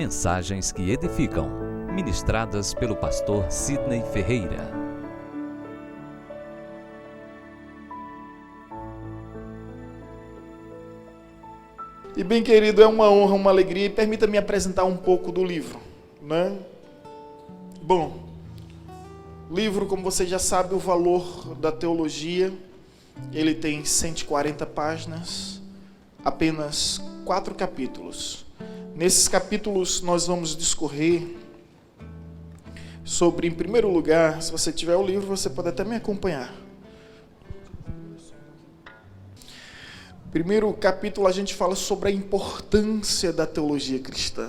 Mensagens que edificam, ministradas pelo pastor Sidney Ferreira. E bem, querido, é uma honra, uma alegria, e permita-me apresentar um pouco do livro, né? Bom, livro, como você já sabe, o valor da teologia, ele tem 140 páginas, apenas 4 capítulos. Nesses capítulos nós vamos discorrer sobre, em primeiro lugar, se você tiver o livro, você pode até me acompanhar. Primeiro capítulo a gente fala sobre a importância da teologia cristã.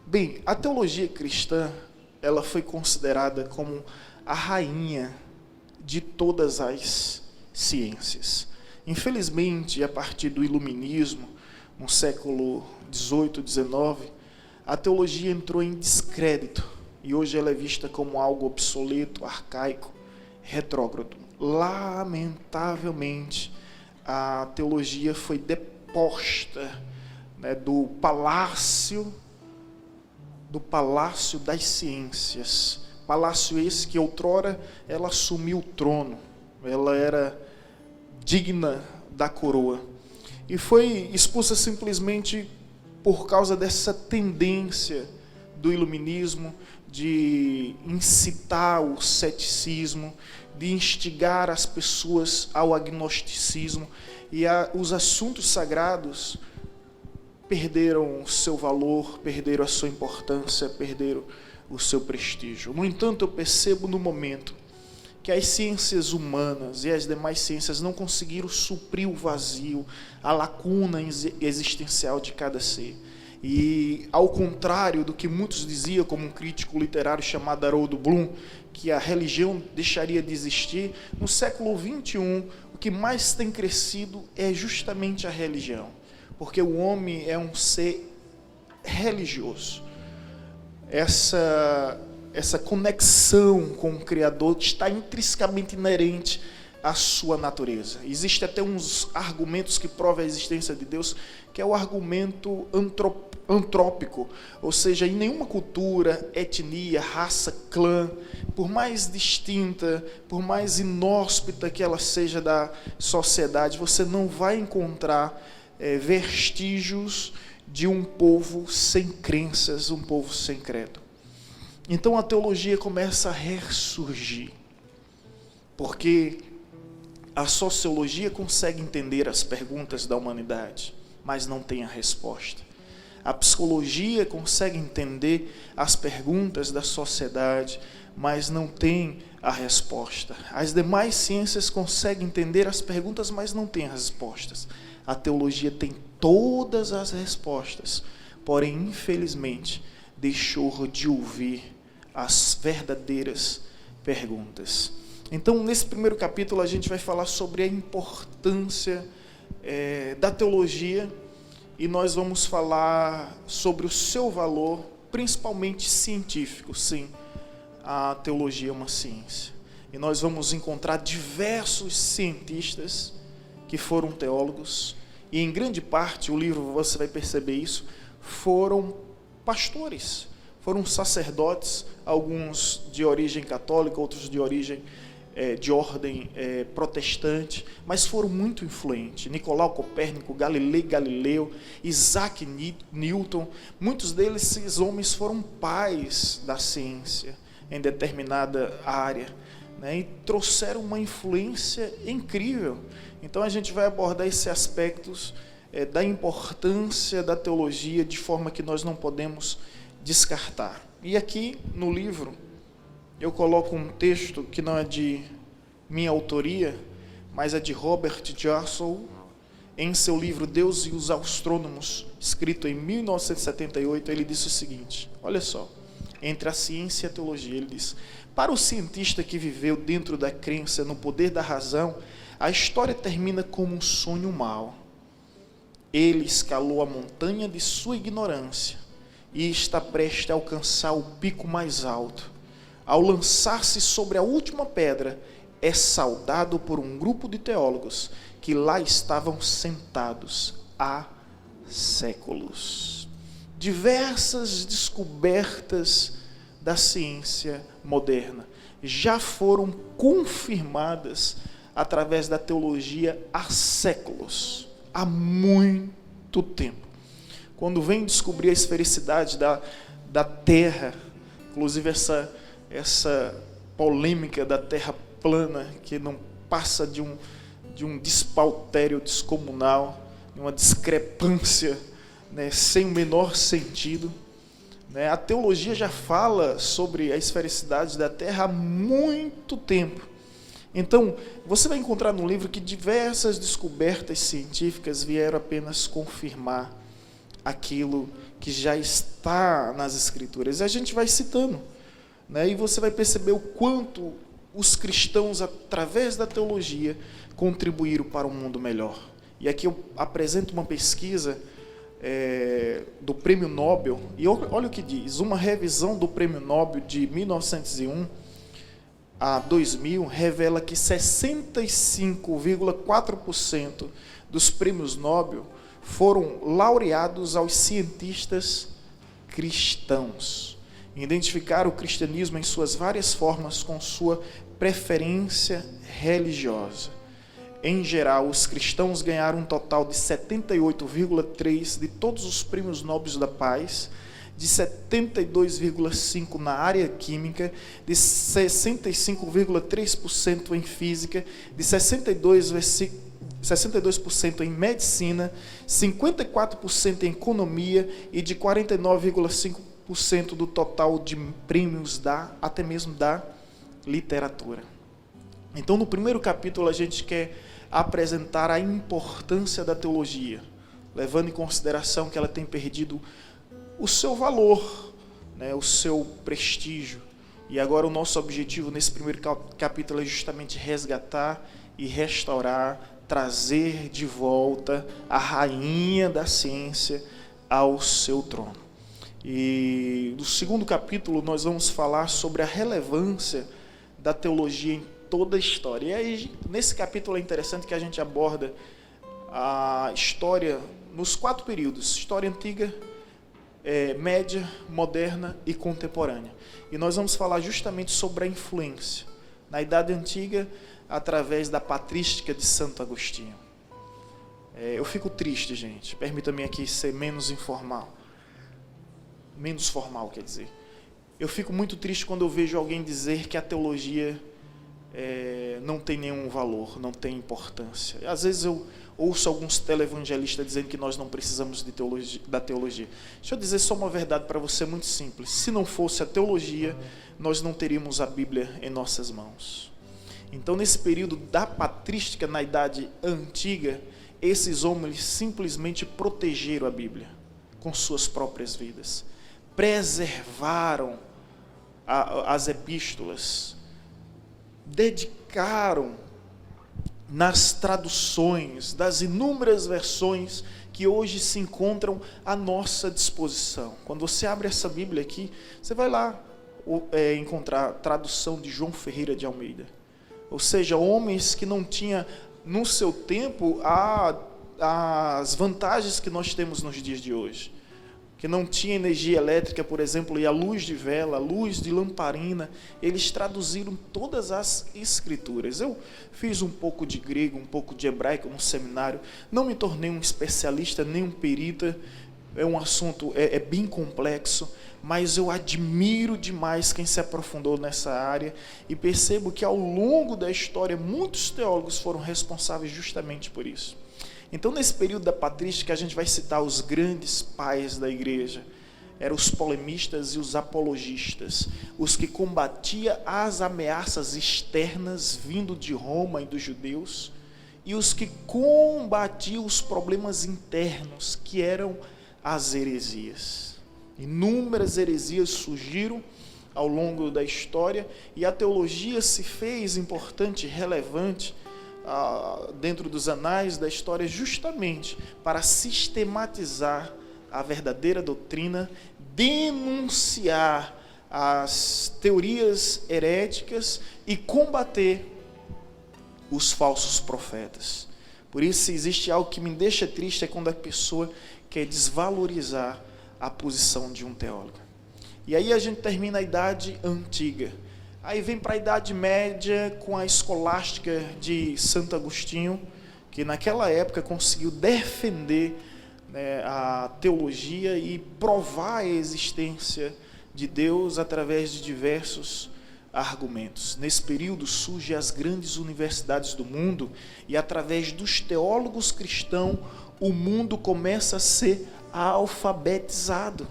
Bem, a teologia cristã, ela foi considerada como a rainha de todas as ciências. Infelizmente, a partir do iluminismo, no século 18, 19, a teologia entrou em descrédito e hoje ela é vista como algo obsoleto, arcaico, retrógrado. Lamentavelmente, a teologia foi deposta, né, do palácio das ciências. Palácio esse que outrora ela assumiu o trono, ela era digna da coroa. E foi expulsa simplesmente por causa dessa tendência do iluminismo de incitar o ceticismo, de instigar as pessoas ao agnosticismo, e os assuntos sagrados perderam o seu valor, perderam a sua importância, perderam o seu prestígio. No entanto, eu percebo no momento que as ciências humanas e as demais ciências não conseguiram suprir o vazio, a lacuna existencial de cada ser. E, ao contrário do que muitos diziam, como um crítico literário chamado Harold Bloom, que a religião deixaria de existir, no século XXI, o que mais tem crescido é justamente a religião. Porque o homem é um ser religioso. Essa conexão com o Criador está intrinsecamente inerente à sua natureza. Existem até uns argumentos que provam a existência de Deus, que é o argumento antrópico, ou seja, em nenhuma cultura, etnia, raça, clã, por mais distinta, por mais inóspita que ela seja da sociedade, você não vai encontrar vestígios de um povo sem crenças, um povo sem credo. Então a teologia começa a ressurgir, porque a sociologia consegue entender as perguntas da humanidade, mas não tem a resposta. A psicologia consegue entender as perguntas da sociedade, mas não tem a resposta. As demais ciências conseguem entender as perguntas, mas não têm as respostas. A teologia tem todas as respostas, porém, infelizmente, deixou de ouvir as verdadeiras perguntas. Então, nesse primeiro capítulo, a gente vai falar sobre a importância da teologia, e nós vamos falar sobre o seu valor, principalmente científico. Sim, a teologia é uma ciência. E nós vamos encontrar diversos cientistas que foram teólogos, e em grande parte, o livro, você vai perceber isso, foram pastores, foram sacerdotes, alguns de origem católica, outros de origem de ordem protestante, mas foram muito influentes. Nicolau Copérnico, Galileu, Isaac Newton, muitos deles, esses homens, foram pais da ciência em determinada área, né, e trouxeram uma influência incrível. Então a gente vai abordar esses aspectos da importância da teologia, de forma que nós não podemos descartar. E aqui no livro eu coloco um texto que não é de minha autoria, mas é de Robert Jastrow, em seu livro Deus e os Astrônomos, escrito em 1978, ele disse o seguinte, olha só, entre a ciência e a teologia, ele diz: para o cientista que viveu dentro da crença no poder da razão, a história termina como um sonho mau. Ele escalou a montanha de sua ignorância e está prestes a alcançar o pico mais alto. Ao lançar-se sobre a última pedra, é saudado por um grupo de teólogos que lá estavam sentados há séculos. diversas descobertas da ciência moderna já foram confirmadas através da teologia há séculos, há muito tempo. Quando vem descobrir a esfericidade da Terra, inclusive essa polêmica da Terra plana, que não passa de um despautério descomunal, uma discrepância, né, sem o menor sentido. Né? A teologia já fala sobre a esfericidade da Terra há muito tempo. Então, você vai encontrar no livro que diversas descobertas científicas vieram apenas confirmar aquilo que já está nas Escrituras. E a gente vai citando, né? E você vai perceber o quanto os cristãos, através da teologia, contribuíram para um mundo melhor. E aqui eu apresento uma pesquisa do Prêmio Nobel, e olha o que diz: uma revisão do Prêmio Nobel de 1901 a 2000 revela que 65,4% dos prêmios Nobel foram laureados aos cientistas cristãos. Identificaram o cristianismo em suas várias formas com sua preferência religiosa. Em geral, os cristãos ganharam um total de 78,3% de todos os prêmios Nobel da Paz, de 72,5% na área química, de 65,3% em física, de 62% em medicina, 54% em economia e de 49,5% do total de prêmios até mesmo da literatura. Então, no primeiro capítulo, a gente quer apresentar a importância da teologia, levando em consideração que ela tem perdido o seu valor, né, o seu prestígio. E agora o nosso objetivo nesse primeiro capítulo é justamente resgatar e restaurar, trazer de volta a rainha da ciência ao seu trono. E no segundo capítulo nós vamos falar sobre a relevância da teologia em toda a história. E aí, nesse capítulo é interessante que a gente aborda a história nos 4 períodos: história antiga, média, moderna e contemporânea. E nós vamos falar justamente sobre a influência na Idade Antiga através da patrística de Santo Agostinho. Eu fico triste, gente, permita-me aqui ser menos formal, quer dizer. Eu fico muito triste quando eu vejo alguém dizer que a teologia não tem nenhum valor, não tem importância. Às vezes eu ouço alguns televangelistas dizendo que nós não precisamos da teologia. Deixa eu dizer só uma verdade para você muito simples: se não fosse a teologia, nós não teríamos a Bíblia em nossas mãos. Então, nesse período da patrística na Idade Antiga, esses homens simplesmente protegeram a Bíblia com suas próprias vidas, preservaram as epístolas, dedicaram nas traduções das inúmeras versões que hoje se encontram à nossa disposição. Quando você abre essa Bíblia aqui, você vai lá encontrar a tradução de João Ferreira de Almeida. Ou seja, homens que não tinham no seu tempo as vantagens que nós temos nos dias de hoje, que não tinha energia elétrica, por exemplo, e a luz de vela, a luz de lamparina. Eles traduziram todas as escrituras. Eu fiz um pouco de grego, um pouco de hebraico no seminário, não me tornei um especialista, nem um perita, é um assunto bem complexo, mas eu admiro demais quem se aprofundou nessa área e percebo que ao longo da história muitos teólogos foram responsáveis justamente por isso. Então, nesse período da patrística, a gente vai citar os grandes pais da igreja. Eram os polemistas e os apologistas, os que combatiam as ameaças externas vindo de Roma e dos judeus, e os que combatiam os problemas internos, que eram as heresias. Inúmeras heresias surgiram ao longo da história, e a teologia se fez importante e relevante dentro dos anais da história, justamente para sistematizar a verdadeira doutrina, denunciar as teorias heréticas e combater os falsos profetas. Por isso, existe algo que me deixa triste, é quando a pessoa quer desvalorizar a posição de um teólogo. E aí a gente termina a Idade Antiga. Aí vem para a Idade Média com a escolástica de Santo Agostinho, que naquela época conseguiu defender, né, a teologia e provar a existência de Deus através de diversos argumentos. Nesse período surgem as grandes universidades do mundo e através dos teólogos cristãos o mundo começa a ser alfabetizado.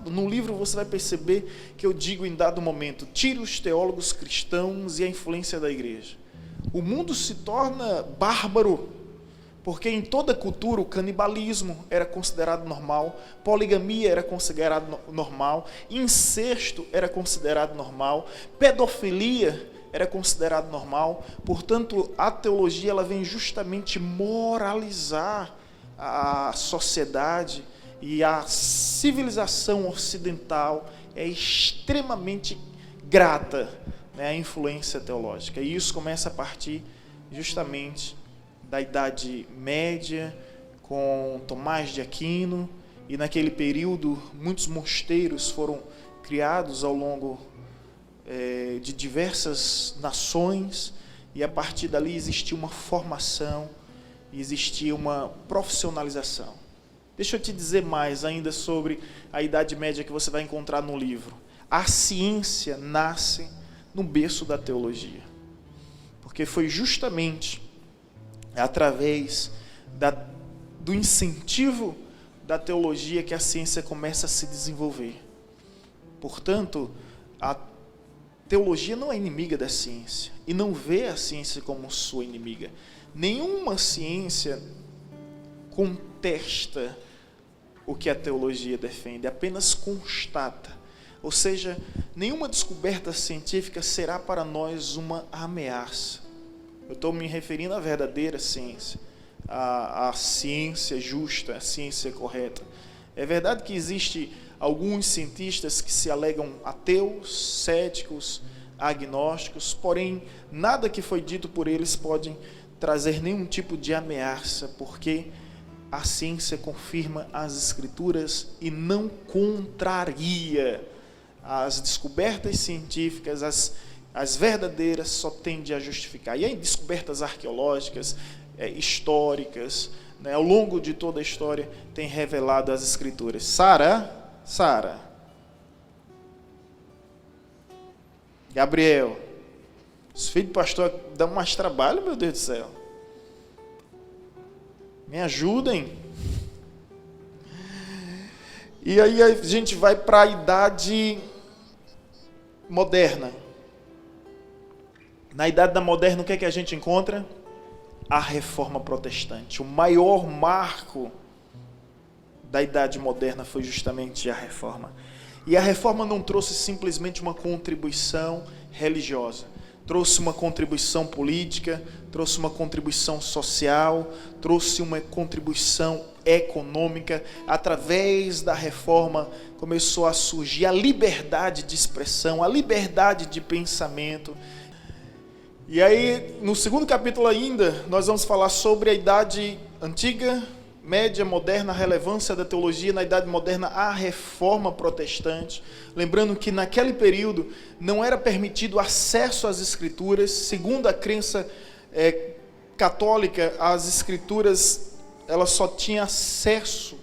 No livro você vai perceber que eu digo em dado momento, tire os teólogos cristãos e a influência da igreja. O mundo se torna bárbaro, porque em toda cultura o canibalismo era considerado normal, poligamia era considerado normal, incesto era considerado normal, pedofilia era considerado normal. Portanto, a teologia ela vem justamente moralizar a sociedade, e a civilização ocidental é extremamente grata, né, à influência teológica. E isso começa a partir justamente da Idade Média, com Tomás de Aquino, e naquele período muitos mosteiros foram criados ao longo de diversas nações, e a partir dali existia uma formação, existia uma profissionalização. Deixa eu te dizer mais ainda sobre a Idade Média que você vai encontrar no livro. A ciência nasce no berço da teologia, porque foi justamente através do incentivo da teologia que a ciência começa a se desenvolver. Portanto, a teologia não é inimiga da ciência e não vê a ciência como sua inimiga. Nenhuma ciência contesta o que a teologia defende, apenas constata. Ou seja, nenhuma descoberta científica será para nós uma ameaça. Eu estou me referindo à verdadeira ciência, à ciência justa, à ciência correta. É verdade que existe alguns cientistas que se alegam ateus, céticos, agnósticos, porém, nada que foi dito por eles pode trazer nenhum tipo de ameaça, porque a ciência confirma as Escrituras e não contraria. As descobertas científicas, as verdadeiras, só tendem a justificar. E aí descobertas arqueológicas, históricas, né, ao longo de toda a história, tem revelado as Escrituras. Sara. Gabriel. Os filhos do pastor dão mais trabalho, meu Deus do céu. Me ajudem. E aí a gente vai para a Idade Moderna. Na Idade Moderna, o que é que a gente encontra? A Reforma Protestante. O maior marco da Idade Moderna foi justamente a Reforma. E a Reforma não trouxe simplesmente uma contribuição religiosa. Trouxe uma contribuição política, trouxe uma contribuição social, trouxe uma contribuição econômica. Através da reforma começou a surgir a liberdade de expressão, a liberdade de pensamento. E aí, no segundo capítulo ainda, nós vamos falar sobre a Idade Antiga, Média, Moderna, a relevância da teologia na Idade Moderna, a Reforma Protestante. Lembrando que naquele período não era permitido acesso às Escrituras. Segundo a crença católica, as Escrituras elas só tinham acesso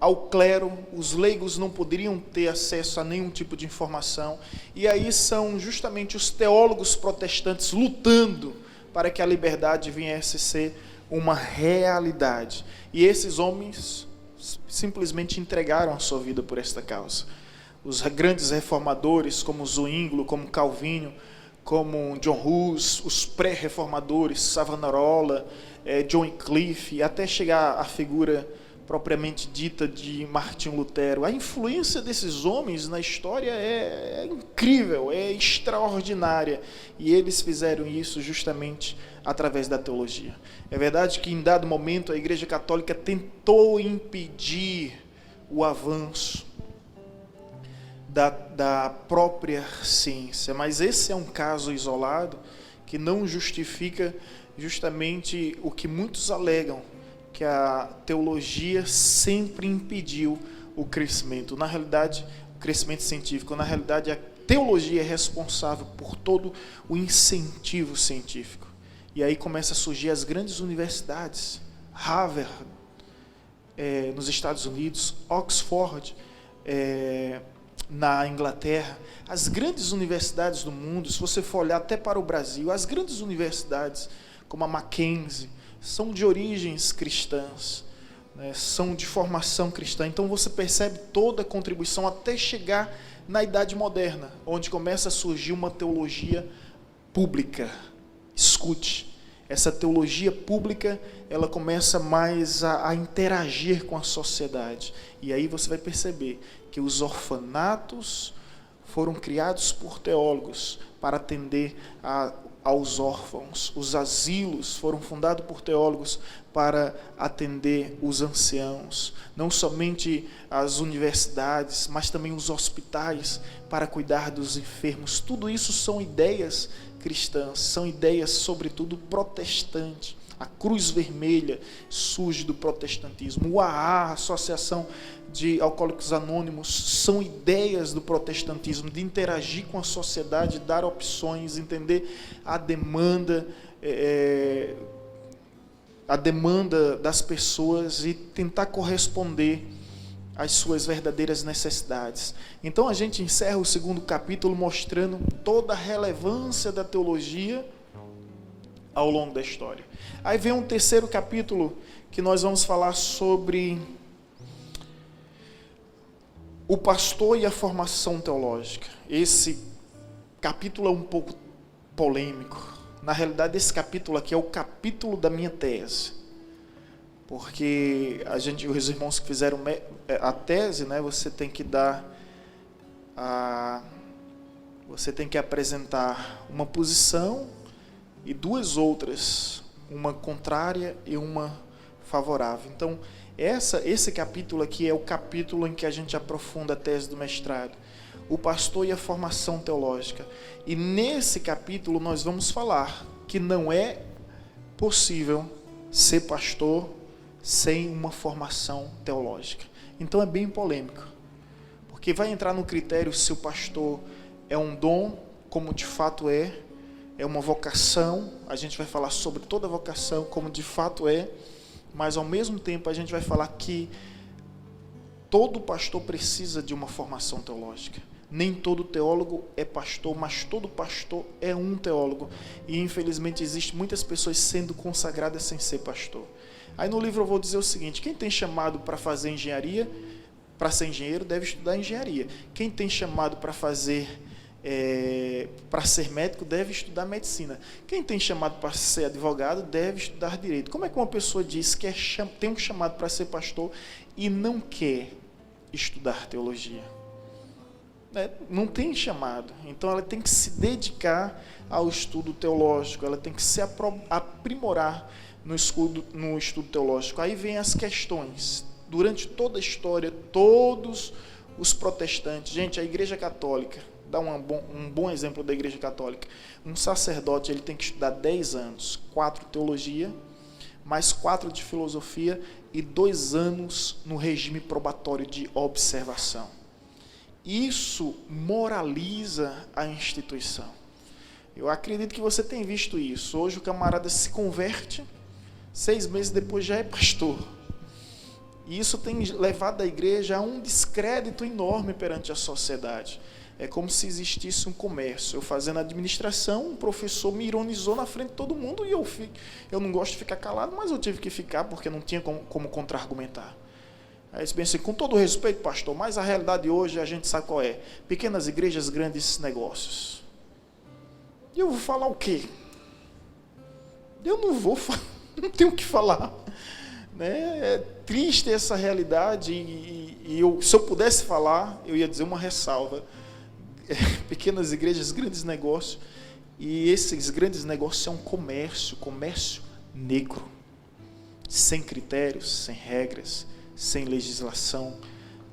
ao clero, os leigos não poderiam ter acesso a nenhum tipo de informação. E aí são justamente os teólogos protestantes lutando para que a liberdade viesse a ser uma realidade. E esses homens simplesmente entregaram a sua vida por esta causa. Os grandes reformadores, como Zwinglio, como Calvino, como John Hus, os pré-reformadores, Savonarola, John Wycliffe, até chegar à figura propriamente dita de Martinho Lutero. A influência desses homens na história é incrível, é extraordinária. E eles fizeram isso justamente através da teologia. É verdade que em dado momento a Igreja Católica tentou impedir o avanço da própria ciência, mas esse é um caso isolado que não justifica justamente o que muitos alegam, que a teologia sempre impediu o crescimento. Na realidade, o crescimento científico. Na realidade, a teologia é responsável por todo o incentivo científico. E aí começa a surgir as grandes universidades. Harvard, nos Estados Unidos, Oxford, na Inglaterra, as grandes universidades do mundo. Se você for olhar até para o Brasil, as grandes universidades, como a Mackenzie, são de origens cristãs, né, são de formação cristã. Então você percebe toda a contribuição até chegar na Idade Moderna, onde começa a surgir uma teologia pública. Escute, essa teologia pública, ela começa mais a interagir com a sociedade. E aí você vai perceber que os orfanatos foram criados por teólogos para atender aos órfãos. Os asilos foram fundados por teólogos para atender os anciãos. Não somente as universidades, mas também os hospitais para cuidar dos enfermos. Tudo isso são ideias cristãs, são ideias, sobretudo, protestantes. A Cruz Vermelha surge do protestantismo. O AA, a Associação de Alcoólicos Anônimos, são ideias do protestantismo, de interagir com a sociedade, dar opções, entender a demanda das pessoas e tentar corresponder às suas verdadeiras necessidades. Então a gente encerra o 2º capítulo mostrando toda a relevância da teologia ao longo da história. Aí vem um 3º capítulo que nós vamos falar sobre o pastor e a formação teológica. Esse capítulo é um pouco polêmico. Na realidade, esse capítulo aqui é o capítulo da minha tese. Porque os irmãos que fizeram a tese, né, você tem que apresentar uma posição e 2 outras, uma contrária e uma favorável. Então, esse capítulo aqui é o capítulo em que a gente aprofunda a tese do mestrado, o pastor e a formação teológica. E nesse capítulo nós vamos falar que não é possível ser pastor sem uma formação teológica. Então é bem polêmico, porque vai entrar no critério se o pastor é um dom, como de fato é uma vocação. A gente vai falar sobre toda a vocação, como de fato é, mas ao mesmo tempo a gente vai falar que todo pastor precisa de uma formação teológica. Nem todo teólogo é pastor, mas todo pastor é um teólogo. E infelizmente existem muitas pessoas sendo consagradas sem ser pastor. Aí no livro eu vou dizer o seguinte: quem tem chamado para fazer engenharia, para ser engenheiro, deve estudar engenharia. Quem tem chamado para ser médico, deve estudar medicina. Quem tem chamado para ser advogado, deve estudar direito. Como é que uma pessoa diz que tem um chamado para ser pastor e não quer estudar teologia? Não tem chamado. Então ela tem que se dedicar ao estudo teológico, ela tem que se aprimorar no estudo teológico. Aí vem as questões. Durante toda a história, todos os protestantes, gente, a Igreja Católica, dá um bom exemplo da Igreja Católica. Um sacerdote, ele tem que estudar 10 anos, 4 teologia, mais 4 de filosofia e 2 anos no regime probatório de observação. Isso moraliza a instituição. Eu acredito que você tem visto isso. Hoje o camarada se converte, 6 meses depois já é pastor. E isso tem levado a igreja a um descrédito enorme perante a sociedade. É como se existisse um comércio. Eu fazendo administração, um professor me ironizou na frente de todo mundo e eu não gosto de ficar calado, mas eu tive que ficar porque não tinha como contra-argumentar. Aí você pensa assim, com todo respeito, pastor, mas a realidade hoje a gente sabe qual é. Pequenas igrejas, grandes negócios. E eu vou falar o quê? Eu não vou falar, não tenho o que falar. É triste essa realidade e se eu pudesse falar, eu ia dizer uma ressalva. Pequenas igrejas, grandes negócios. E esses grandes negócios é um comércio negro. Sem critérios, sem regras, sem legislação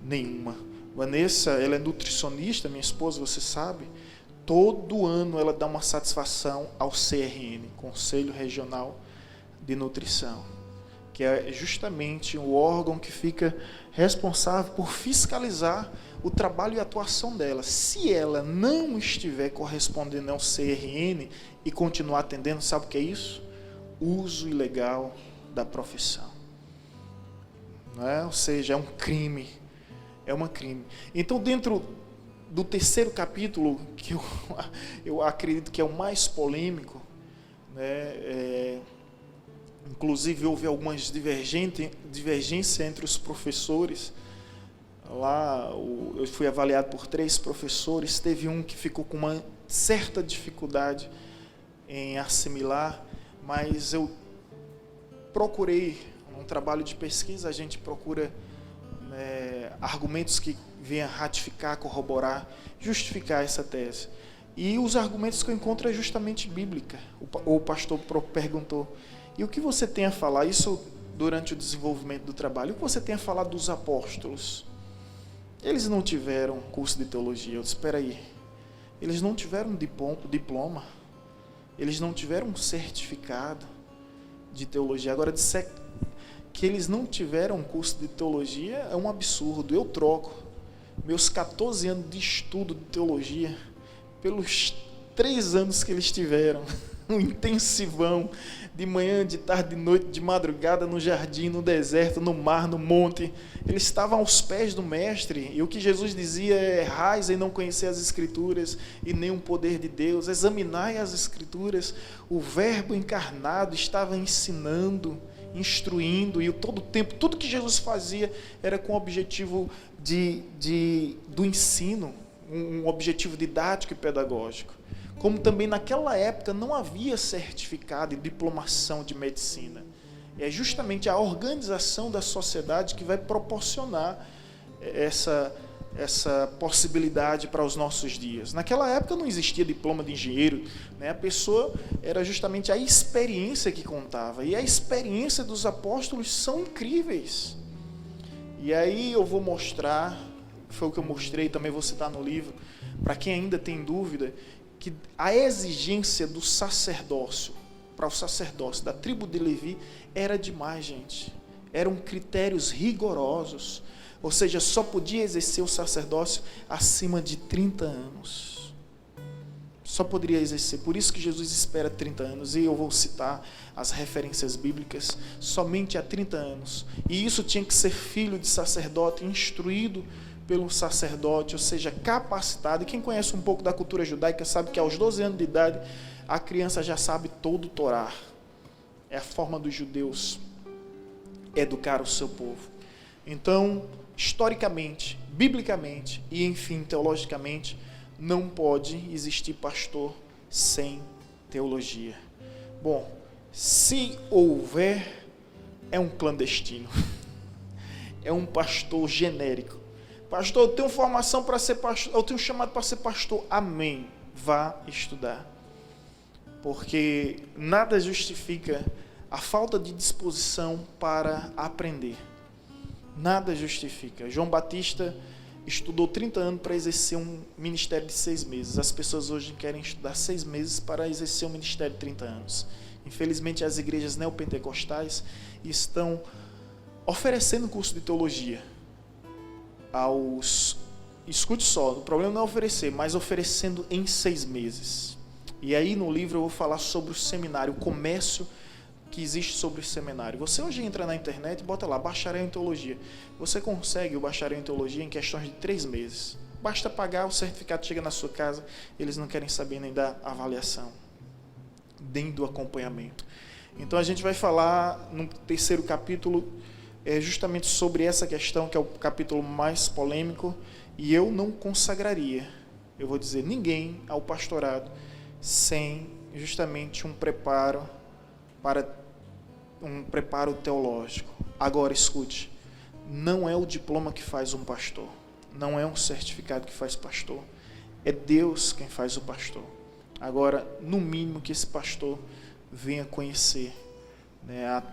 nenhuma. Vanessa, ela é nutricionista, minha esposa, você sabe. Todo ano ela dá uma satisfação ao CRN, Conselho Regional de Nutrição, que é justamente o órgão que fica responsável por fiscalizar o trabalho e a atuação dela. Se ela não estiver correspondendo ao CRN e continuar atendendo, sabe o que é isso? Uso ilegal da profissão. Não é? Ou seja, é um crime. É um crime. Então, dentro do terceiro capítulo, que eu acredito que é o mais polêmico, né, inclusive houve algumas divergências entre os professores. Lá eu fui avaliado por 3 professores, teve um que ficou com uma certa dificuldade em assimilar, mas eu procurei, um trabalho de pesquisa, a gente procura argumentos que venham ratificar, corroborar, justificar essa tese. E os argumentos que eu encontro é justamente bíblica. O pastor perguntou, e o que você tem a falar, isso durante o desenvolvimento do trabalho, o que você tem a falar dos apóstolos? Eles não tiveram curso de teologia. Eu disse, espera aí, eles não tiveram diploma, eles não tiveram um certificado de teologia. Agora, disser que eles não tiveram curso de teologia é um absurdo. Eu troco meus 14 anos de estudo de teologia pelos 3 anos que eles tiveram, um intensivão, de manhã, de tarde, de noite, de madrugada, no jardim, no deserto, no mar, no monte. Eles estavam aos pés do mestre, e o que Jesus dizia é: errais em não conhecer as Escrituras e nem o poder de Deus, examinai as Escrituras. O Verbo encarnado estava ensinando, instruindo, e todo o tempo, tudo que Jesus fazia era com o objetivo do ensino, um objetivo didático e pedagógico. Como também naquela época não havia certificado e diplomação de medicina. É justamente a organização da sociedade que vai proporcionar essa possibilidade para os nossos dias. Naquela época não existia diploma de engenheiro, né? A pessoa era justamente a experiência que contava, e a experiência dos apóstolos são incríveis. E aí eu vou mostrar, foi o que eu mostrei, também vou citar no livro, para quem ainda tem dúvida, que a exigência do sacerdócio, para o sacerdócio da tribo de Levi, era demais, gente. Eram critérios rigorosos. Ou seja, só podia exercer o sacerdócio acima de 30 anos. Só poderia exercer. Por isso que Jesus espera 30 anos. E eu vou citar as referências bíblicas somente há 30 anos. E isso tinha que ser filho de sacerdote, instruído pelo sacerdote, ou seja, capacitado. E quem conhece um pouco da cultura judaica sabe que aos 12 anos de idade a criança já sabe todo o Torá. É a forma dos judeus educar o seu povo. Então, historicamente, biblicamente e, enfim, teologicamente, não pode existir pastor sem teologia. Bom, se houver, é um clandestino. É um pastor genérico. Pastor, eu tenho formação para ser pastor, eu tenho chamado para ser pastor. Amém. Vá estudar. Porque nada justifica a falta de disposição para aprender. Nada justifica. João Batista estudou 30 anos para exercer um ministério de 6 meses. As pessoas hoje querem estudar 6 meses para exercer um ministério de 30 anos. Infelizmente, as igrejas neopentecostais estão oferecendo curso de teologia escute só, o problema não é oferecer, mas oferecendo em 6 meses. E aí no livro eu vou falar sobre o seminário, o comércio que existe sobre o seminário. Você hoje entra na internet e bota lá, bacharel em teologia. Você consegue o bacharel em teologia em questões de 3 meses. Basta pagar, o certificado chega na sua casa, eles não querem saber nem da avaliação, nem do acompanhamento. Então a gente vai falar no terceiro capítulo justamente sobre essa questão, que é o capítulo mais polêmico, e eu não consagraria, eu vou dizer, ninguém ao pastorado sem justamente um preparo teológico. Agora, escute, não é o diploma que faz um pastor, não é um certificado que faz pastor, é Deus quem faz o pastor. Agora, no mínimo que esse pastor venha conhecer, né, a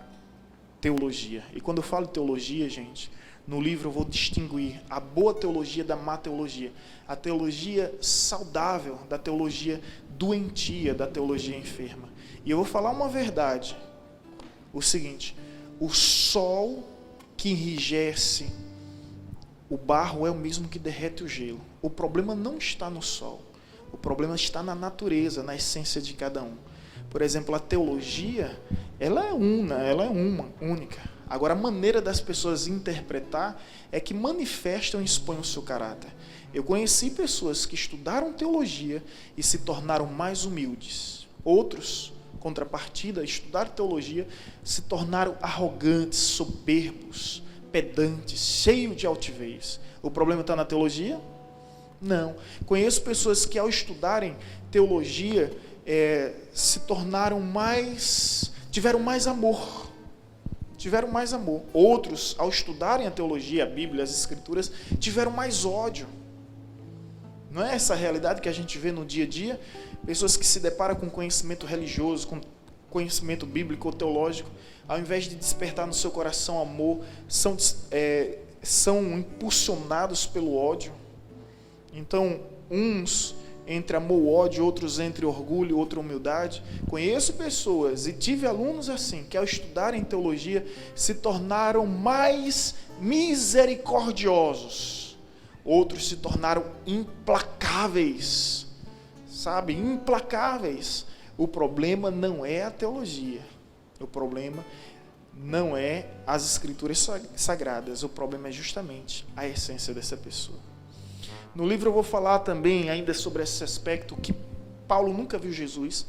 teologia. E quando eu falo teologia, gente, no livro eu vou distinguir a boa teologia da má teologia, a teologia saudável da teologia doentia, da teologia enferma. E eu vou falar uma verdade, o seguinte: O sol que enrijece o barro é o mesmo que derrete o gelo. O problema não está no sol. O problema está na natureza, na essência de cada um. Por exemplo, a teologia, ela é uma, única. Agora, a maneira das pessoas interpretar é que manifestam e expõem o seu caráter. Eu conheci pessoas que estudaram teologia e se tornaram mais humildes. Outros, contrapartida, estudaram teologia, se tornaram arrogantes, soberbos, pedantes, cheios de altivez. O problema está na teologia? Não. Conheço pessoas que, ao estudarem teologia, se tornaram tiveram mais amor. Outros, ao estudarem a teologia, a Bíblia, as Escrituras, tiveram mais ódio. Não é essa a realidade que a gente vê no dia a dia? Pessoas que se deparam com conhecimento religioso, com conhecimento bíblico ou teológico, ao invés de despertar no seu coração amor, são impulsionados pelo ódio. Então, uns entre amor e ódio, outros entre orgulho e outra humildade. Conheço pessoas e tive alunos assim, que ao estudarem teologia se tornaram mais misericordiosos. Outros se tornaram implacáveis, sabe? Implacáveis. O problema não é a teologia. O problema não é as Escrituras sagradas. O problema é justamente a essência dessa pessoa. No livro eu vou falar também ainda sobre esse aspecto que Paulo nunca viu Jesus,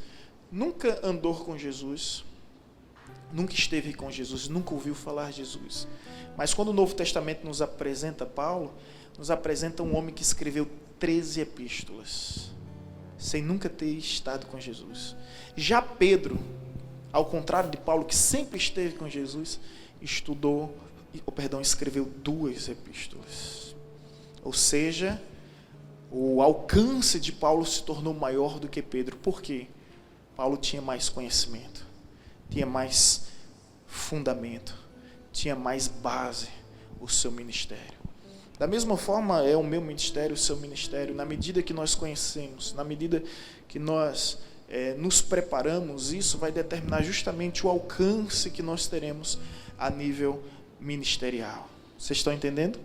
nunca andou com Jesus, nunca esteve com Jesus, nunca ouviu falar de Jesus. Mas quando o Novo Testamento nos apresenta Paulo, nos apresenta um homem que escreveu 13 epístolas, sem nunca ter estado com Jesus. Já Pedro, ao contrário de Paulo, que sempre esteve com Jesus, escreveu 2 epístolas. Ou seja, o alcance de Paulo se tornou maior do que Pedro. Por quê? Paulo tinha mais conhecimento, tinha mais fundamento, tinha mais base o seu ministério. Da mesma forma é o meu ministério, o seu ministério. Na medida que nós conhecemos, na medida que nós nos preparamos, isso vai determinar justamente o alcance que nós teremos a nível ministerial. Vocês estão entendendo?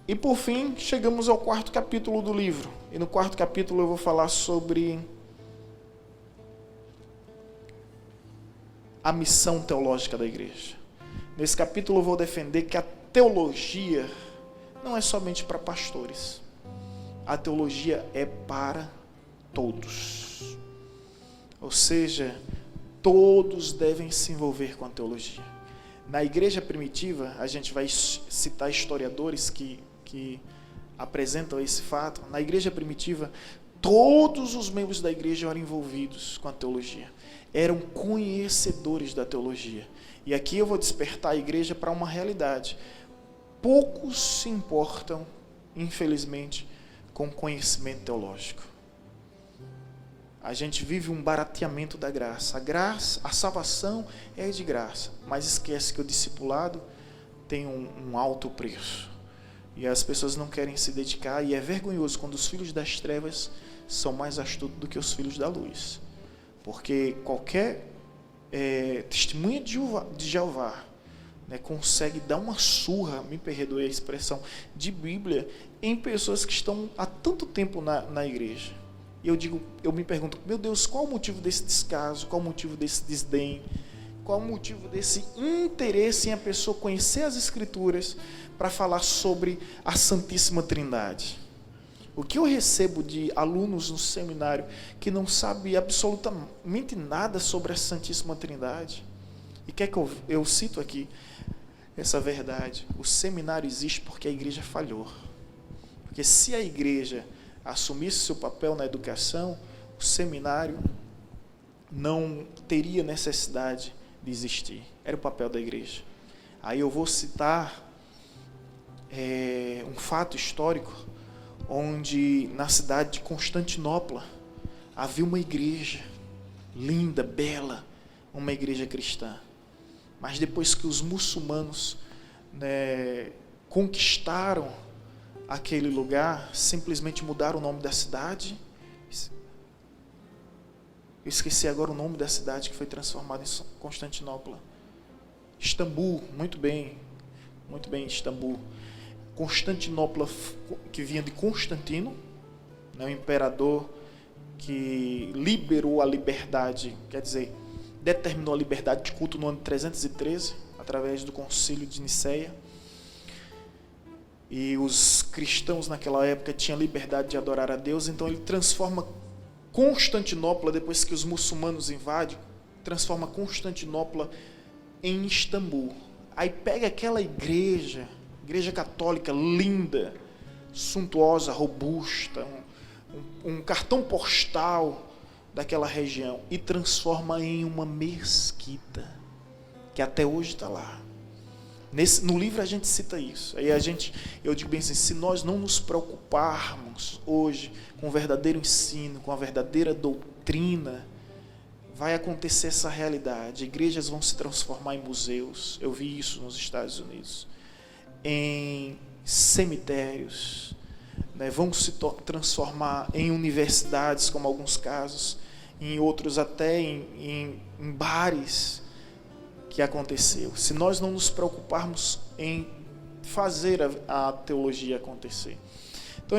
E por fim, chegamos ao 4º capítulo do livro. E no 4º capítulo eu vou falar sobre a missão teológica da igreja. Nesse capítulo eu vou defender que a teologia não é somente para pastores. A teologia é para todos. Ou seja, todos devem se envolver com a teologia. Na igreja primitiva, a gente vai citar historiadores que apresentam esse fato. Na igreja primitiva, todos os membros da igreja eram envolvidos com a teologia. Eram conhecedores da teologia. E aqui eu vou despertar a igreja para uma realidade. Poucos se importam, infelizmente, com conhecimento teológico. A gente vive um barateamento da graça. A salvação é de graça, mas esquece que o discipulado tem um alto preço. E as pessoas não querem se dedicar, e é vergonhoso quando os filhos das trevas são mais astutos do que os filhos da luz. Porque qualquer testemunha de Jeová, consegue dar uma surra, me perdoe a expressão, de Bíblia em pessoas que estão há tanto tempo na igreja. E eu me pergunto, meu Deus, qual o motivo desse descaso? Qual o motivo desse desdém? Qual o motivo desse interesse em a pessoa conhecer as Escrituras para falar sobre a Santíssima Trindade? O que eu recebo de alunos no seminário que não sabem absolutamente nada sobre a Santíssima Trindade? E quer que eu cito aqui essa verdade? O seminário existe porque a igreja falhou. Porque se a igreja assumisse seu papel na educação, o seminário não teria necessidade de existir. Era o papel da igreja. Aí eu vou citar um fato histórico, onde na cidade de Constantinopla havia uma igreja linda, bela, uma igreja cristã. Mas depois que os muçulmanos conquistaram aquele lugar, simplesmente mudaram o nome da cidade. Eu esqueci agora o nome da cidade que foi transformada em Constantinopla. Istambul, muito bem, Istambul. Constantinopla, que vinha de Constantino, né, o imperador que liberou a liberdade, quer dizer, determinou a liberdade de culto no ano 313, através do concílio de Niceia. E os cristãos naquela época tinham liberdade de adorar a Deus, então ele transforma Constantinopla, depois que os muçulmanos invadem, transforma Constantinopla em Istambul. Aí pega aquela igreja católica linda, suntuosa, robusta, um cartão postal daquela região, e transforma em uma mesquita, que até hoje está lá. No livro a gente cita isso. Aí eu digo bem assim, se nós não nos preocuparmos hoje com o verdadeiro ensino, com a verdadeira doutrina, vai acontecer essa realidade. Igrejas vão se transformar em museus. Eu vi isso nos Estados Unidos. Em cemitérios, né? Vão se transformar em universidades, como alguns casos, em outros até em bares, que aconteceu. Se nós não nos preocuparmos em fazer a teologia acontecer. Então,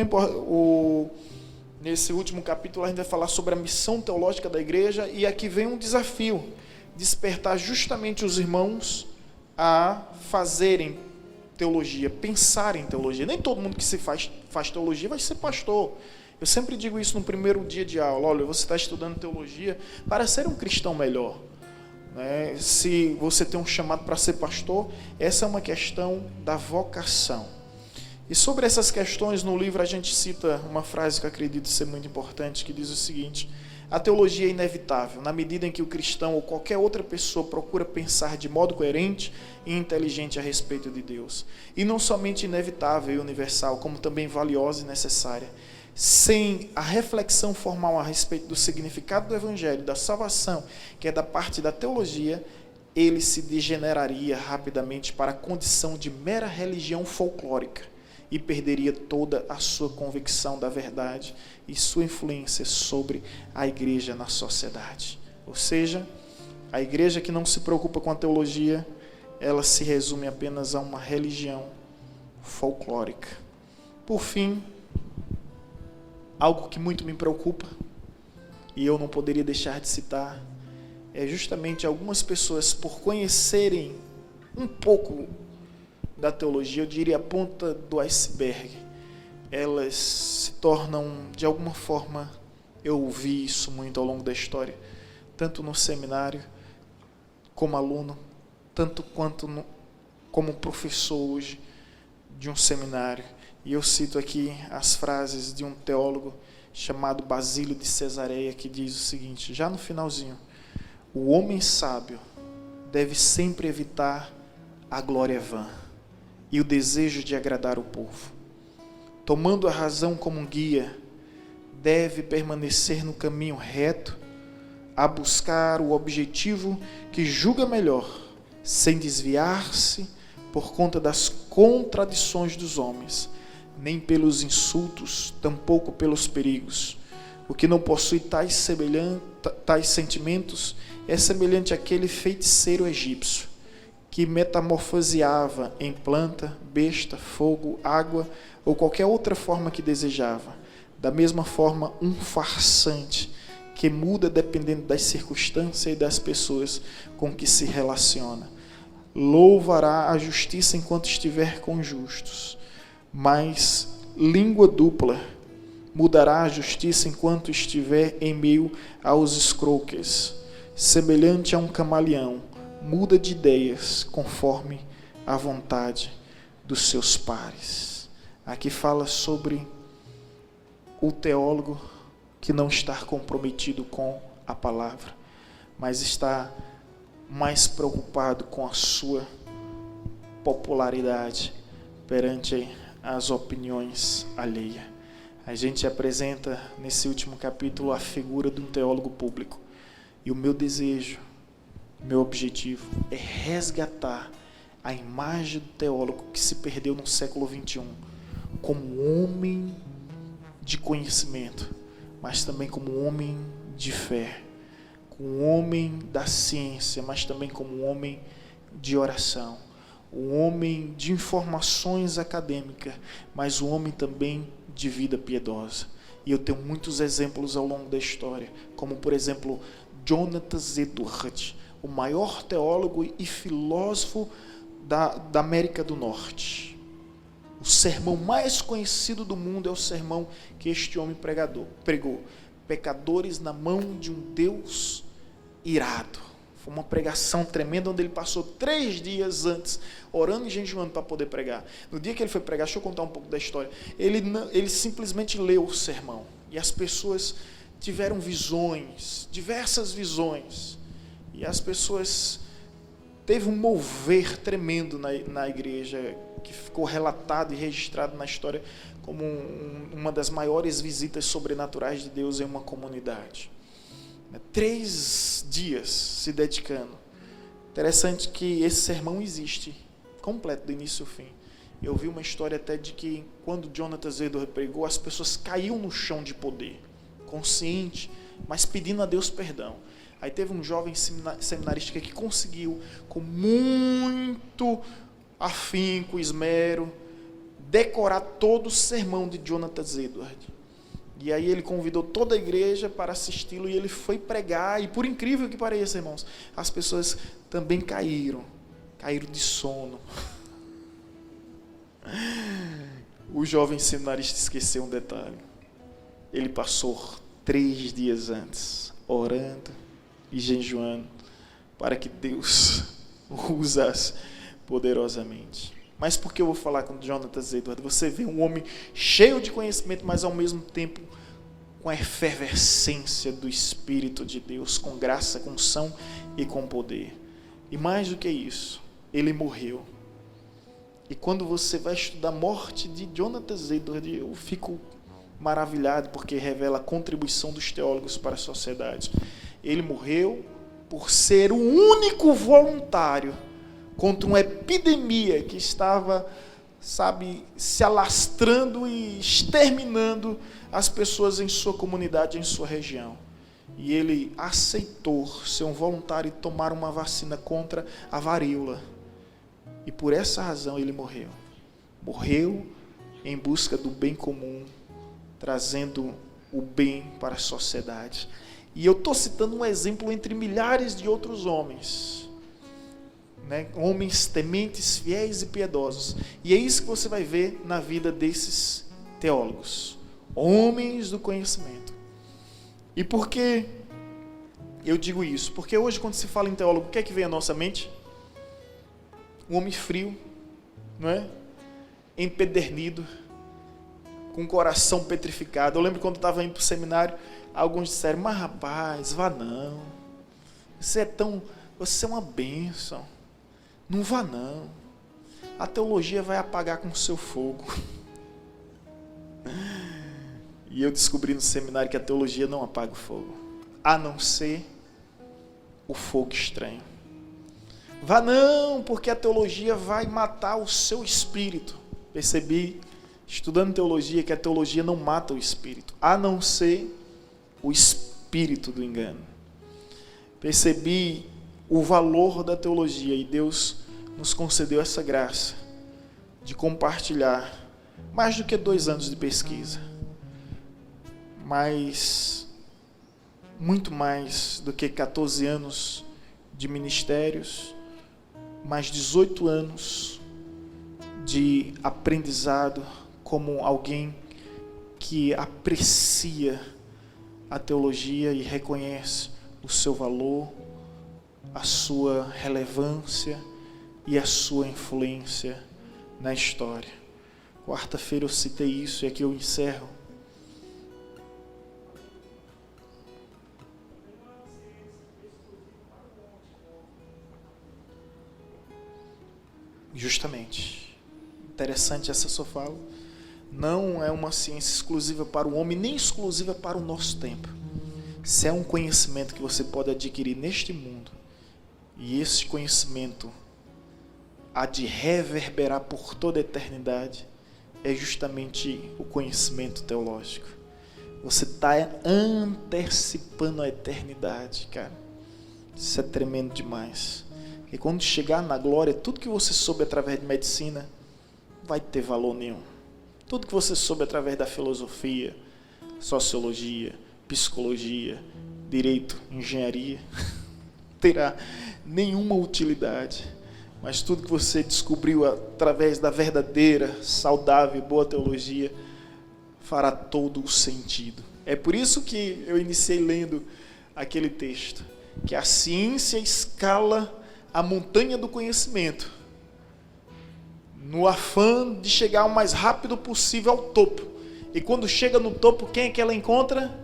nesse último capítulo, a gente vai falar sobre a missão teológica da igreja, e aqui vem um desafio: despertar justamente os irmãos a fazerem teologia, pensar em teologia. Nem todo mundo que se faz teologia vai ser pastor. Eu sempre digo isso no primeiro dia de aula: olha, você está estudando teologia para ser um cristão melhor, né? Se você tem um chamado para ser pastor, essa é uma questão da vocação. E sobre essas questões, no livro a gente cita uma frase que eu acredito ser muito importante, que diz o seguinte: a teologia é inevitável, na medida em que o cristão ou qualquer outra pessoa procura pensar de modo coerente e inteligente a respeito de Deus. E não somente inevitável e universal, como também valiosa e necessária. Sem a reflexão formal a respeito do significado do Evangelho, da salvação, que é da parte da teologia, ele se degeneraria rapidamente para a condição de mera religião folclórica e perderia toda a sua convicção da verdade e sua influência sobre a igreja na sociedade. Ou seja, a igreja que não se preocupa com a teologia, ela se resume apenas a uma religião folclórica. Por fim, algo que muito me preocupa, e eu não poderia deixar de citar, é justamente algumas pessoas, por conhecerem um pouco da teologia, eu diria a ponta do iceberg, elas se tornam, de alguma forma, eu vi isso muito ao longo da história, tanto no seminário, como aluno, tanto quanto como professor hoje de um seminário. E eu cito aqui as frases de um teólogo chamado Basílio de Cesareia, que diz o seguinte, já no finalzinho: o homem sábio deve sempre evitar a glória vã e o desejo de agradar o povo. Tomando a razão como um guia, deve permanecer no caminho reto, a buscar o objetivo que julga melhor, sem desviar-se por conta das contradições dos homens, nem pelos insultos, tampouco pelos perigos. O que não possui tais sentimentos é semelhante àquele feiticeiro egípcio, que metamorfoseava em planta, besta, fogo, água ou qualquer outra forma que desejava. Da mesma forma, um farsante, que muda dependendo das circunstâncias e das pessoas com que se relaciona. Louvará a justiça enquanto estiver com justos, mas língua dupla mudará a justiça enquanto estiver em meio aos escroques. Semelhante a um camaleão, muda de ideias conforme a vontade dos seus pares. Aqui fala sobre o teólogo que não está comprometido com a palavra, mas está mais preocupado com a sua popularidade perante as opiniões alheias. A gente apresenta nesse último capítulo a figura de um teólogo público. E o meu desejo, meu objetivo é resgatar a imagem do teólogo que se perdeu no século XXI como homem de conhecimento, mas também como homem de fé, como homem da ciência, mas também como homem de oração, um homem de informações acadêmicas, mas um homem também de vida piedosa. E eu tenho muitos exemplos ao longo da história, como por exemplo Jonathan Edwards, o maior teólogo e filósofo da América do Norte. O sermão mais conhecido do mundo é o sermão que este homem pregou. Pecadores na mão de um Deus irado. Foi uma pregação tremenda, onde ele passou 3 dias antes, orando e jejuando para poder pregar. No dia que ele foi pregar, deixa eu contar um pouco da história. Ele simplesmente leu o sermão. E as pessoas tiveram visões, diversas visões. E as pessoas... Teve um mover tremendo na igreja, que ficou relatado e registrado na história como uma das maiores visitas sobrenaturais de Deus em uma comunidade. 3 dias se dedicando. Interessante que esse sermão existe, completo, do início ao fim. Eu vi uma história até de que, quando Jonathan Edwards pregou, as pessoas caíam no chão de poder, consciente, mas pedindo a Deus perdão. Aí teve um jovem seminarista que conseguiu, com muito afinco, esmero, decorar todo o sermão de Jonathan Edwards. E aí ele convidou toda a igreja para assisti-lo e ele foi pregar. E por incrível que pareça, irmãos, as pessoas também caíram de sono. O jovem seminarista esqueceu um detalhe. Ele passou 3 dias antes, orando e jejuando, para que Deus o usasse poderosamente. Mas por que eu vou falar com Jonathan Edwards? Você vê um homem cheio de conhecimento, mas ao mesmo tempo com a efervescência do Espírito de Deus, com graça, com unção e com poder. E mais do que isso, ele morreu. E quando você vai estudar a morte de Jonathan Edwards, eu fico maravilhado, porque revela a contribuição dos teólogos para a sociedade. Ele morreu por ser o único voluntário contra uma epidemia que estava, se alastrando e exterminando as pessoas em sua comunidade, em sua região. E ele aceitou ser um voluntário e tomar uma vacina contra a varíola. E por essa razão ele morreu. Morreu em busca do bem comum, trazendo o bem para a sociedade. E eu estou citando um exemplo entre milhares de outros homens, né? Homens tementes, fiéis e piedosos. E é isso que você vai ver na vida desses teólogos, homens do conhecimento. E por que eu digo isso? Porque hoje, quando se fala em teólogo, o que é que vem à nossa mente? Um homem frio, não é? Empedernido, com o coração petrificado. Eu lembro quando eu estava indo para o seminário, alguns disseram: mas rapaz, vá não, você é uma bênção, não vá não, a teologia vai apagar com o seu fogo. E eu descobri no seminário que a teologia não apaga o fogo, a não ser o fogo estranho. Vá não, porque a teologia vai matar o seu espírito. Percebi, estudando teologia, que a teologia não mata o espírito, a não ser o espírito do engano. Percebi o valor da teologia e Deus nos concedeu essa graça de compartilhar mais do que 2 anos de pesquisa, mas muito mais do que 14 anos de ministérios, mais 18 anos de aprendizado como alguém que aprecia a teologia e reconhece o seu valor, a sua relevância e a sua influência na história. Quarta-feira eu citei isso e aqui eu encerro. Justamente. Interessante essa sua fala. Não é uma ciência exclusiva para o homem, nem exclusiva para o nosso tempo. Se é um conhecimento que você pode adquirir neste mundo, e esse conhecimento há de reverberar por toda a eternidade, é justamente o conhecimento teológico. Você está antecipando a eternidade, cara. Isso é tremendo demais. E quando chegar na glória, tudo que você soube através de medicina vai ter valor nenhum. Tudo que você soube através da filosofia, sociologia, psicologia, direito, engenharia, terá nenhuma utilidade. Mas tudo que você descobriu através da verdadeira, saudável e boa teologia fará todo o sentido. É por isso que eu iniciei lendo aquele texto, que a ciência escala a montanha do conhecimento, no afã de chegar o mais rápido possível ao topo. E quando chega no topo, quem é que ela encontra?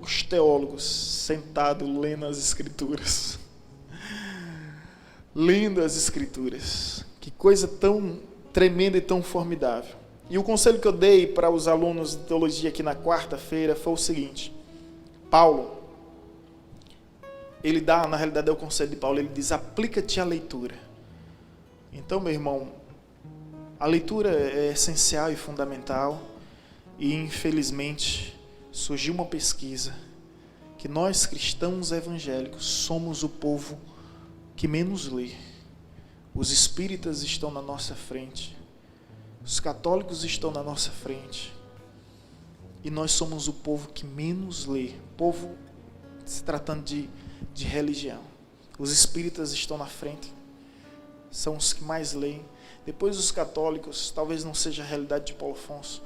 Os teólogos, sentados lendo as Escrituras. Lendo as Escrituras. Que coisa tão tremenda e tão formidável. E o conselho que eu dei para os alunos de teologia aqui na quarta-feira foi o seguinte: Paulo, ele dá, na realidade é o conselho de Paulo, ele diz: aplica-te à leitura. Então, meu irmão, a leitura é essencial e fundamental. E infelizmente surgiu uma pesquisa que nós cristãos evangélicos somos o povo que menos lê. Os espíritas estão na nossa frente, os católicos estão na nossa frente, e nós somos o povo que menos lê. Povo se tratando de religião. Os espíritas estão na frente, são os que mais leem. Depois os católicos, talvez não seja a realidade de Paulo Afonso,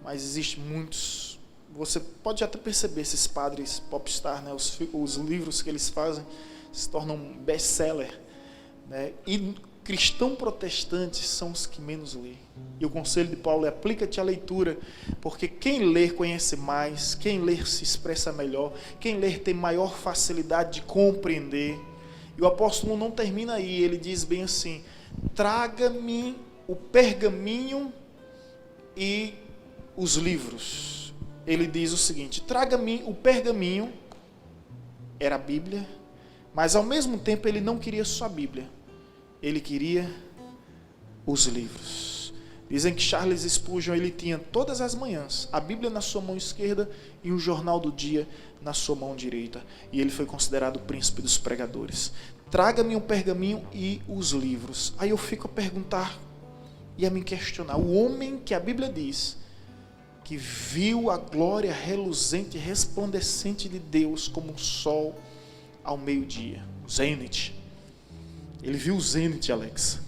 mas existem muitos. Você pode até perceber esses padres popstar, né? Os livros que eles fazem se tornam best-seller, né? E cristãos protestantes são os que menos lêem. E o conselho de Paulo é: aplica-te à leitura, porque quem lê conhece mais, quem lê se expressa melhor, quem lê tem maior facilidade de compreender. E o apóstolo não termina aí, ele diz bem assim: traga-me o pergaminho e os livros. Ele diz o seguinte: traga-me o pergaminho, era a Bíblia, mas ao mesmo tempo ele não queria só a Bíblia, ele queria os livros. Dizem que Charles Spurgeon, ele tinha todas as manhãs a Bíblia na sua mão esquerda e o jornal do dia na sua mão direita, e ele foi considerado o príncipe dos pregadores. Traga-me um pergaminho e os livros. Aí eu fico a perguntar e a me questionar: o homem que a Bíblia diz que viu a glória reluzente e resplandecente de Deus como o sol ao meio-dia, o zênite. Ele viu o zênite, Alex.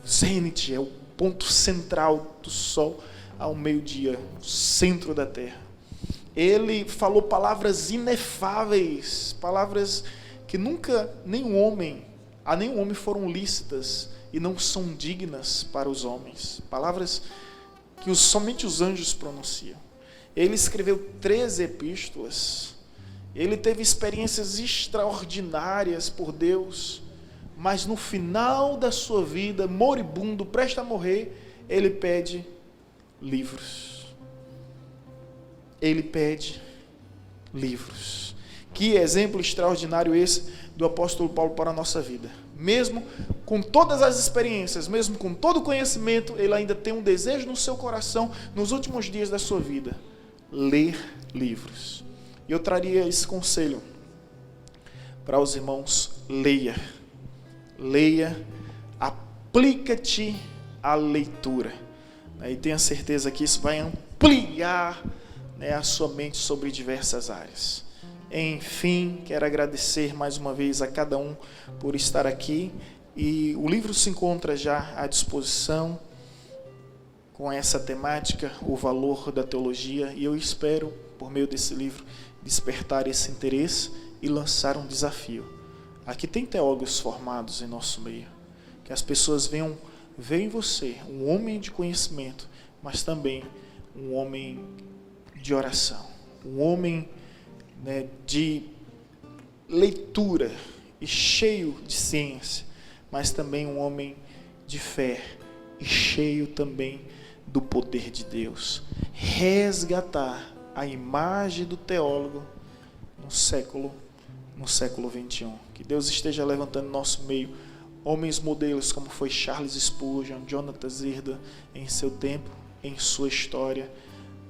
O zênite é o ponto central do sol ao meio-dia, o centro da terra. Ele falou palavras inefáveis, palavras que nunca a nenhum homem foram lícitas e não são dignas para os homens. Palavras que somente os anjos pronunciam. Ele escreveu 13 epístolas. Ele teve experiências extraordinárias por Deus, mas no final da sua vida, moribundo, prestes a morrer, ele pede livros. Ele pede livros. Que exemplo extraordinário esse do apóstolo Paulo para a nossa vida. Mesmo com todas as experiências, mesmo com todo o conhecimento, ele ainda tem um desejo no seu coração, nos últimos dias da sua vida: ler livros. E eu traria esse conselho para os irmãos: leia, aplica-te à leitura, e tenha certeza que isso vai ampliar, a sua mente sobre diversas áreas. Enfim, quero agradecer mais uma vez a cada um por estar aqui, e o livro se encontra já à disposição com essa temática, o valor da teologia, e eu espero, por meio desse livro, despertar esse interesse e lançar um desafio. Aqui tem teólogos formados em nosso meio, que as pessoas veem em você um homem de conhecimento, mas também um homem de oração, um homem, de leitura e cheio de ciência, mas também um homem de fé e cheio também do poder de Deus. Resgatar a imagem do teólogo no século XXI. Que Deus esteja levantando no nosso meio homens modelos como foi Charles Spurgeon, Jonathan Zirda em seu tempo, em sua história,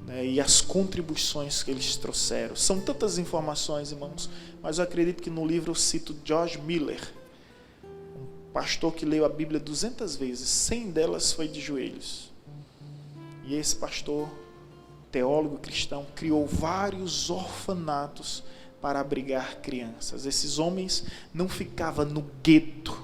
né, e as contribuições que eles trouxeram. São tantas informações, irmãos, mas eu acredito que no livro eu cito George Miller, um pastor que leu a Bíblia 200 vezes, 100 delas foi de joelhos. E esse pastor, teólogo cristão, criou vários orfanatos para abrigar crianças. Esses homens não ficavam no gueto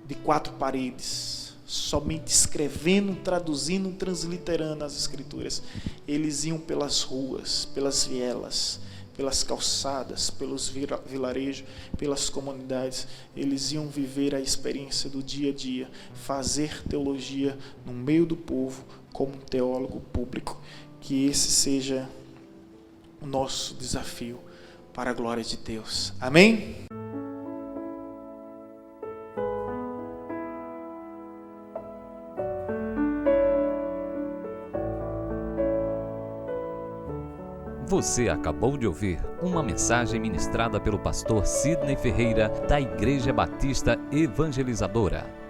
de 4 paredes, somente escrevendo, traduzindo, transliterando as escrituras. Eles iam pelas ruas, pelas vielas, pelas calçadas, pelos vilarejos, pelas comunidades. Eles iam viver a experiência do dia a dia, fazer teologia no meio do povo como um teólogo público. Que esse seja o nosso desafio para a glória de Deus. Amém? Você acabou de ouvir uma mensagem ministrada pelo pastor Sidney Ferreira, da Igreja Batista Evangelizadora.